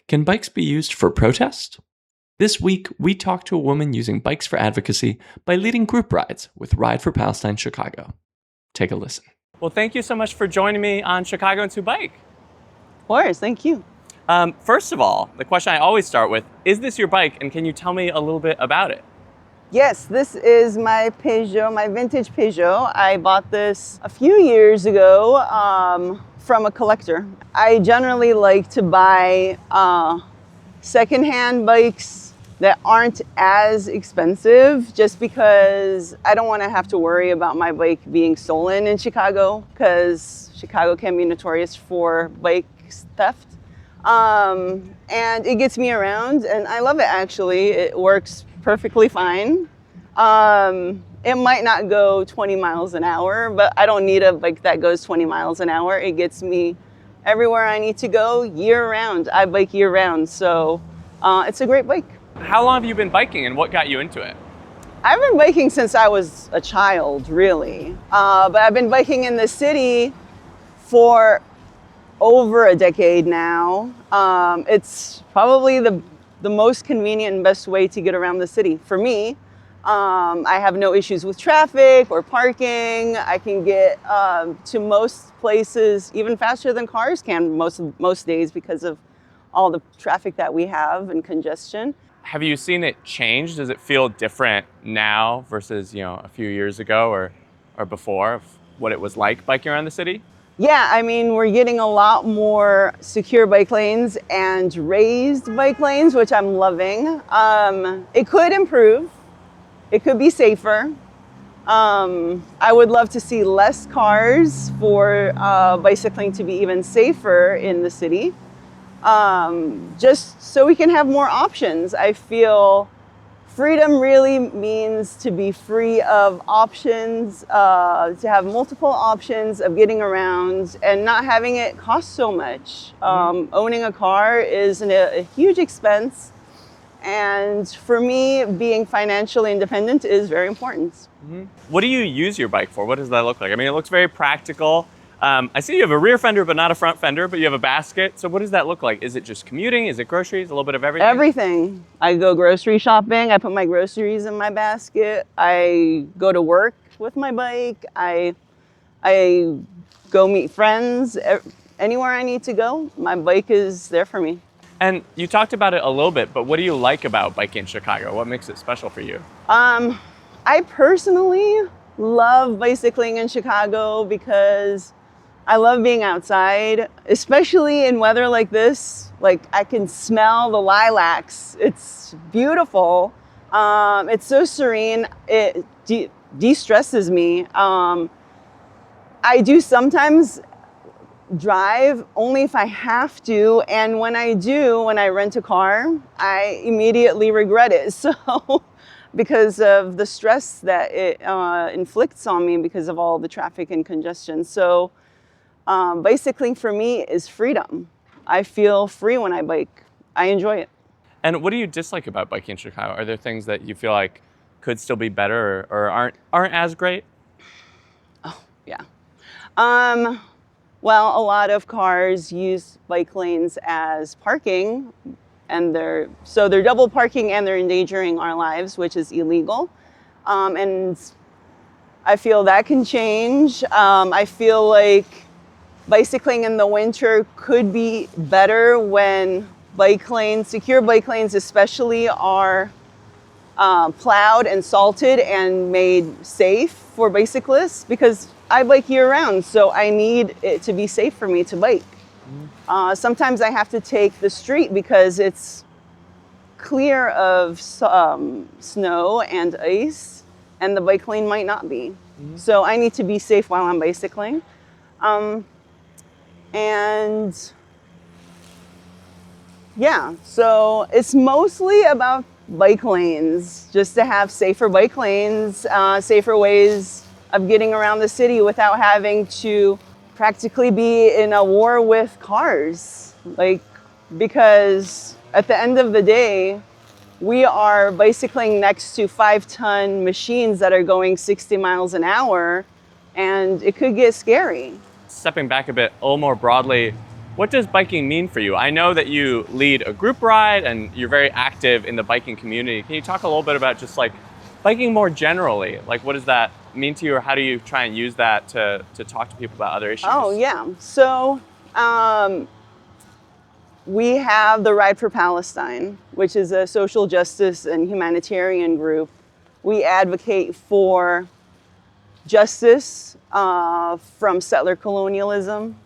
Can bikes be used for protest? This week, we talked to a woman using bikes for advocacy by leading group rides with Ride for Palestine Chicago. Take a listen. Well, thank you so much for joining me on Chicago and 2 Bike. Of course, thank you. First of all, the question I always start with, is this your bike, and can you tell me a little bit about it? Yes, this is my Peugeot, my vintage Peugeot. I bought this a few years ago from a collector. I generally like to buy secondhand bikes that aren't as expensive, just because I don't want to have to worry about my bike being stolen in Chicago, because Chicago can be notorious for bike theft. And it gets me around, and I love it actually. It works perfectly fine. It might not go 20 miles an hour, but I don't need a bike that goes 20 miles an hour. It gets me everywhere I need to go year round. I bike year round, so it's a great bike. How long have you been biking, and what got you into it? I've been biking since I was a child, really. But I've been biking in the city for over a decade now. It's probably the most convenient and best way to get around the city for me. I have no issues with traffic or parking. I can get to most places even faster than cars can most days because of all the traffic that we have and congestion. Have you seen it change? Does it feel different now versus, a few years ago or before, of what it was like biking around the city? Yeah, I mean, we're getting a lot more secure bike lanes and raised bike lanes, which I'm loving. It could improve. It could be safer. I would love to see less cars for bicycling to be even safer in the city. Just so we can have more options. I feel freedom really means to be free of options, to have multiple options of getting around and not having it cost so much. Owning a car is a huge expense. And for me, being financially independent is very important. Mm-hmm. What do you use your bike for? What does that look like? I mean, it looks very practical. I see you have a rear fender, but not a front fender, but you have a basket. So what does that look like? Is it just commuting? Is it groceries? A little bit of everything? Everything. I go grocery shopping. I put my groceries in my basket. I go to work with my bike. I go meet friends. Anywhere I need to go, my bike is there for me. And you talked about it a little bit, but what do you like about biking in Chicago? What makes it special for you? I personally love bicycling in Chicago because I love being outside, especially in weather like this. Like, I can smell the lilacs. It's beautiful. It's so serene. It de-stresses me. I do sometimes drive only if I have to, and when I do, when I rent a car, I immediately regret it. So because of the stress that it inflicts on me because of all the traffic and congestion. So bicycling for me is freedom. I feel free when I bike. I enjoy it. And what do you dislike about biking in Chicago? Are there things that you feel like could still be better or aren't as great? Oh, yeah. Well, a lot of cars use bike lanes as parking, and they're double parking and they're endangering our lives, which is illegal. And I feel that can change. I feel like bicycling in the winter could be better when secure bike lanes especially, are plowed and salted and made safe for bicyclists, because I bike year round, so I need it to be safe for me to bike. Sometimes I have to take the street because it's clear of snow and ice, and the bike lane might not be. Mm-hmm. So I need to be safe while I'm bicycling. And yeah, so it's mostly about bike lanes, just to have safer bike lanes, safer ways of getting around the city without having to practically be in a war with cars. Because at the end of the day, we are bicycling next to 5-ton machines that are going 60 miles an hour, and it could get scary. Stepping back a bit, a little more broadly, What does biking mean for you? I know that you lead a group ride and you're very active in the biking community. Can you talk a little bit about just like biking more generally? Like, what does that mean to you, or how do you try and use that to talk to people about other issues? Oh, yeah. So we have the Ride for Palestine, which is a social justice and humanitarian group. We advocate for justice from settler colonialism,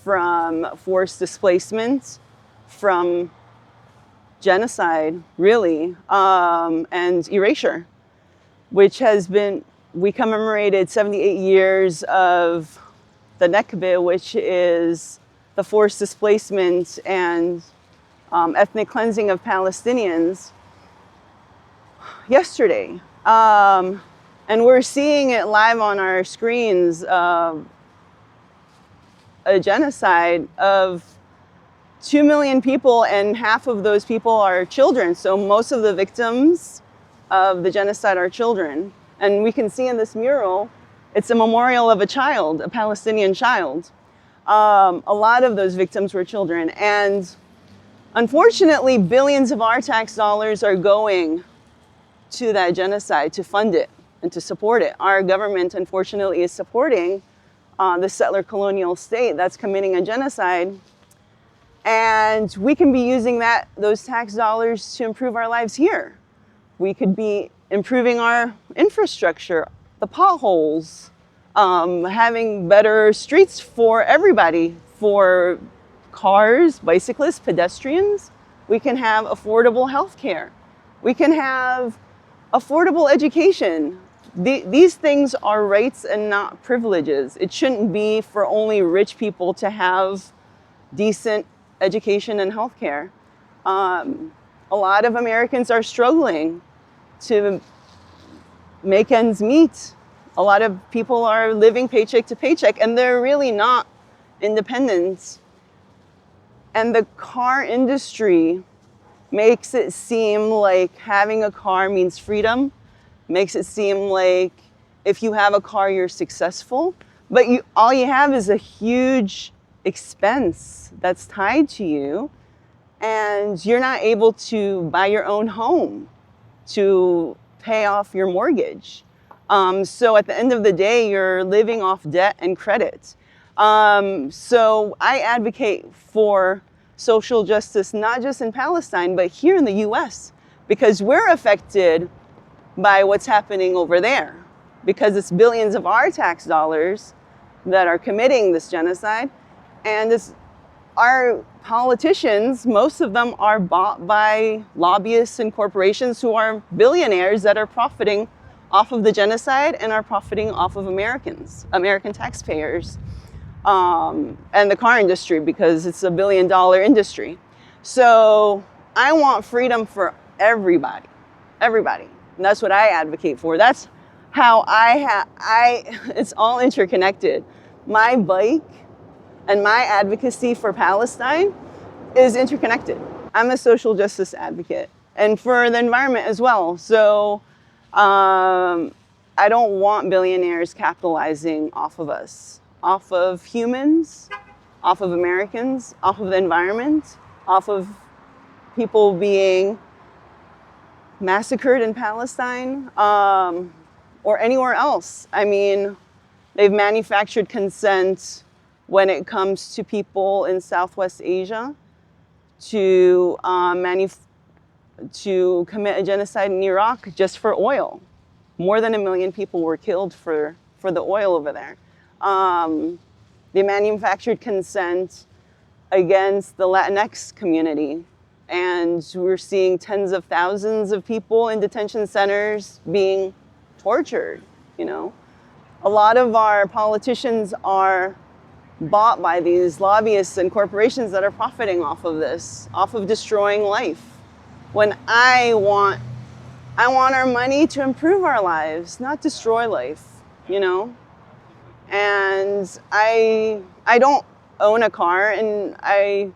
from forced displacement, from genocide, really, and erasure, which has been, we commemorated 78 years of the Nakba, which is the forced displacement and ethnic cleansing of Palestinians, yesterday. And we're seeing it live on our screens, a genocide of 2 million people, and half of those people are children. So most of the victims of the genocide are children. And we can see in this mural, it's a memorial of a child, a Palestinian child. A lot of those victims were children. And unfortunately, billions of our tax dollars are going to that genocide to fund it and to support it. Our government, unfortunately, is supporting the settler colonial state that's committing a genocide. And we can be using those tax dollars to improve our lives here. We could be improving our infrastructure, the potholes, having better streets for everybody, for cars, bicyclists, pedestrians. We can have affordable health care. We can have affordable education. These things are rights and not privileges. It shouldn't be for only rich people to have decent education and health care. A lot of Americans are struggling to make ends meet. A lot of people are living paycheck to paycheck, and they're really not independent. And the car industry makes it seem like having a car means freedom, makes it seem like if you have a car, you're successful. But all you have is a huge expense that's tied to you, and you're not able to buy your own home, to pay off your mortgage. So at the end of the day, you're living off debt and credit. So I advocate for social justice, not just in Palestine, but here in the US, because we're affected by what's happening over there, because it's billions of our tax dollars that are committing this genocide. And our politicians, most of them are bought by lobbyists and corporations who are billionaires that are profiting off of the genocide and are profiting off of American taxpayers, and the car industry, because it's a $1 billion industry. So I want freedom for everybody. And that's what I advocate for. That's how it's all interconnected. My bike and my advocacy for Palestine is interconnected. I'm a social justice advocate, and for the environment as well. So I don't want billionaires capitalizing off of us, off of humans, off of Americans, off of the environment, off of people being massacred in Palestine, or anywhere else. I mean, they've manufactured consent when it comes to people in Southwest Asia to commit a genocide in Iraq just for oil. More than 1 million people were killed for the oil over there. They manufactured consent against the Latinx community. And we're seeing tens of thousands of people in detention centers being tortured, you know. A lot of our politicians are bought by these lobbyists and corporations that are profiting off of this, off of destroying life. When I want our money to improve our lives, not destroy life, you know. And I don't own a car, and I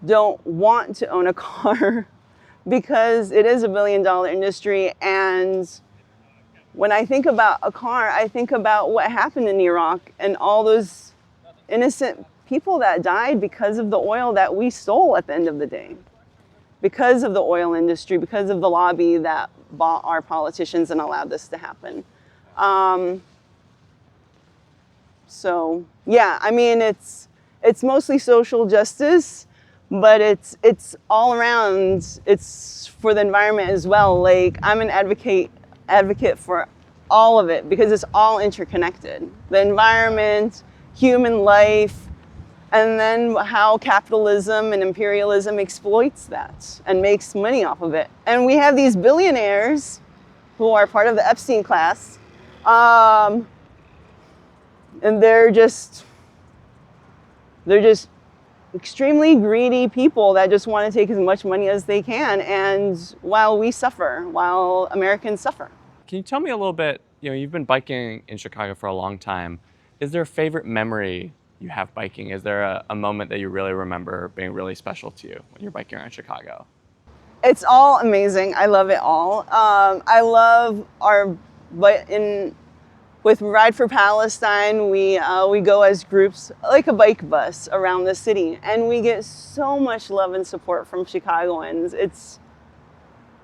don't want to own a car because it is a $1 billion industry. And when I think about a car, I think about what happened in Iraq and all those innocent people that died because of the oil that we stole at the end of the day, because of the oil industry, because of the lobby that bought our politicians and allowed this to happen. So yeah, I mean, it's mostly social justice, but it's all around. It's for the environment as well. Like, I'm an advocate for all of it because it's all interconnected. The environment, human life, and then how capitalism and imperialism exploits that and makes money off of it. And we have these billionaires who are part of the Epstein class, and they're just extremely greedy people that just want to take as much money as they can, and while Americans suffer. Can you tell me a little bit, you've been biking in Chicago for a long time. Is there a favorite memory you have biking? Is there a moment that you really remember being really special to you when you're biking around Chicago? It's all amazing. I love it all. I love with Ride for Palestine, we go as groups, like a bike bus around the city, and we get so much love and support from Chicagoans.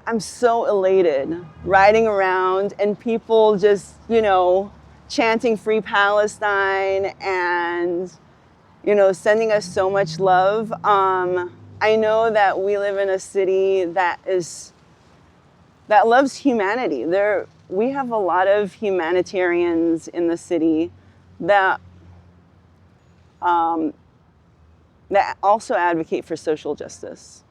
I'm so elated riding around and people just, chanting Free Palestine and, sending us so much love. I know that we live in a city that loves humanity. We have a lot of humanitarians in the city that also advocate for social justice,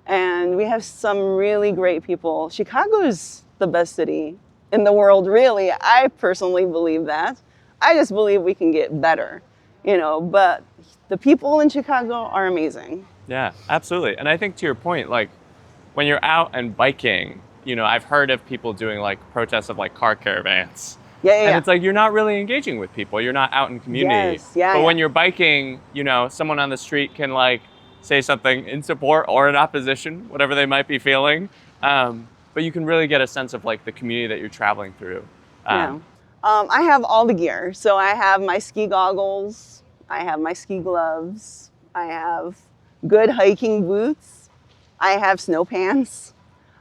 and we have some really great people. Chicago is the best city in the world, really. I personally believe that. I just believe we can get better, but the people in Chicago are amazing. Yeah, absolutely. And I think to your point, like, when you're out and biking, I've heard of people doing like protests of like car caravans. Yeah. And it's like, you're not really engaging with people. You're not out in community. Yes, yeah. But when you're biking, someone on the street can like say something in support or in opposition, whatever they might be feeling. But you can really get a sense of like the community that you're traveling through. I have all the gear. So I have my ski goggles, I have my ski gloves, I have good hiking boots, I have snow pants.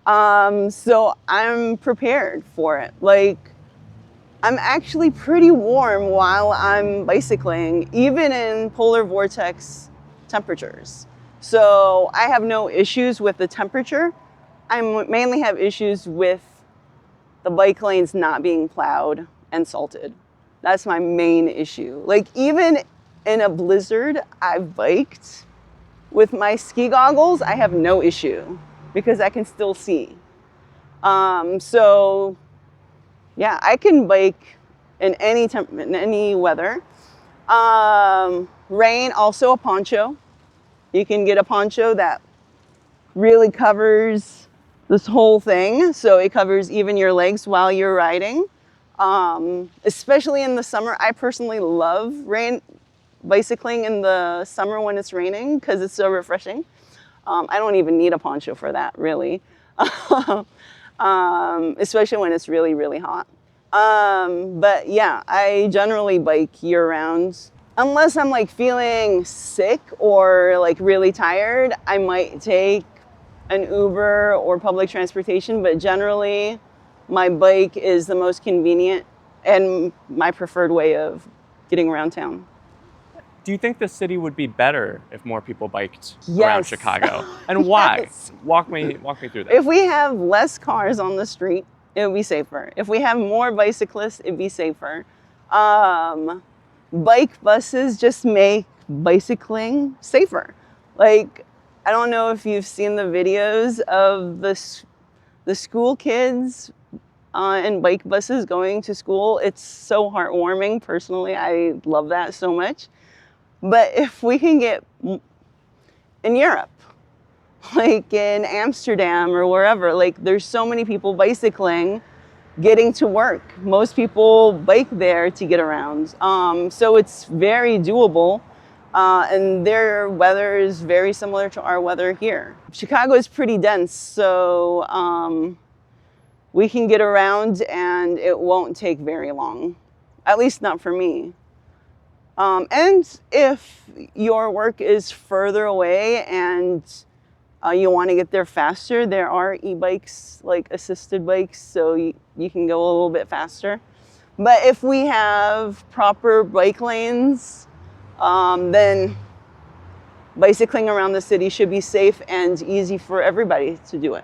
So I'm prepared for it. Like, I'm actually pretty warm while I'm bicycling, even in polar vortex temperatures. So I have no issues with the temperature. I mainly have issues with the bike lanes not being plowed and salted. That's my main issue. Like, even in a blizzard, I've biked with my ski goggles. I have no issue because I can still see. So yeah, I can bike in any weather. Rain, also a poncho. You can get a poncho that really covers this whole thing, so it covers even your legs while you're riding. Especially in the summer, I personally love bicycling in the summer when it's raining because it's so refreshing. I don't even need a poncho for that, really. Especially when it's really, really hot. But yeah, I generally bike year round. Unless I'm like feeling sick or like really tired, I might take an Uber or public transportation, but generally my bike is the most convenient and my preferred way of getting around town. Do you think the city would be better if more people biked Yes. around Chicago? And why? Yes. Walk me through that. If we have less cars on the street, it would be safer. If we have more bicyclists, it'd be safer. Bike buses just make bicycling safer. Like, I don't know if you've seen the videos of the school kids in bike buses going to school. It's so heartwarming. Personally, I love that so much. But if we can get in Europe, like in Amsterdam or wherever, like there's so many people bicycling, getting to work. Most people bike there to get around. So it's very doable. And their weather is very similar to our weather here. Chicago is pretty dense, so we can get around and it won't take very long. At least not for me. And if your work is further away and you want to get there faster, there are e-bikes, like assisted bikes, so you can go a little bit faster. But if we have proper bike lanes, then bicycling around the city should be safe and easy for everybody to do it.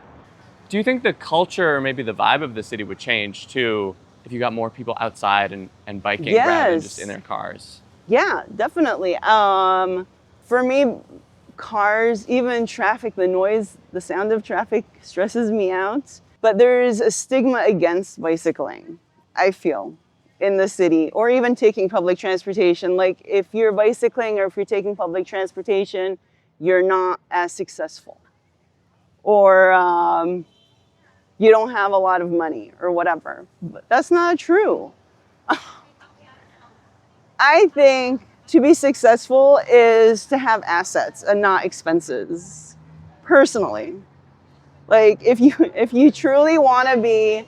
Do you think the culture or maybe the vibe of the city would change too if you got more people outside and biking rather than just in their cars? Yeah, definitely. For me, cars, even traffic, the noise, the sound of traffic stresses me out. But there's a stigma against bicycling, I feel, in the city, or even taking public transportation. Like if you're bicycling or if you're taking public transportation, you're not as successful. Or you don't have a lot of money or whatever. But that's not true. I think to be successful is to have assets and not expenses, personally. Like if you truly want to be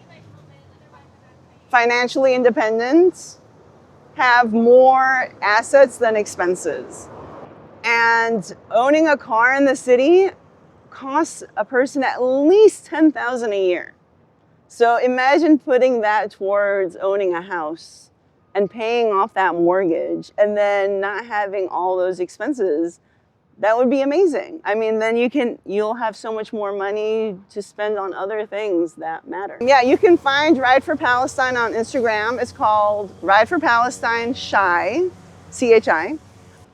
financially independent, have more assets than expenses. And owning a car in the city costs a person at least $10,000 a year. So imagine putting that towards owning a house and paying off that mortgage and then not having all those expenses. That would be amazing. I mean, then you'll have so much more money to spend on other things that matter. Yeah, you can find Ride for Palestine on Instagram. It's called Ride for Palestine Chi, CHI.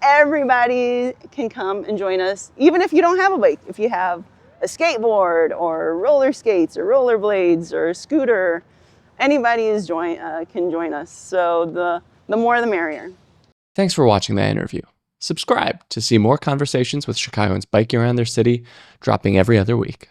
Everybody can come and join us, even if you don't have a bike. If you have a skateboard or roller skates or rollerblades or a scooter, anybody can join us. So the more the merrier. Thanks for watching that interview. Subscribe to see more conversations with Chicagoans biking around their city, dropping every other week.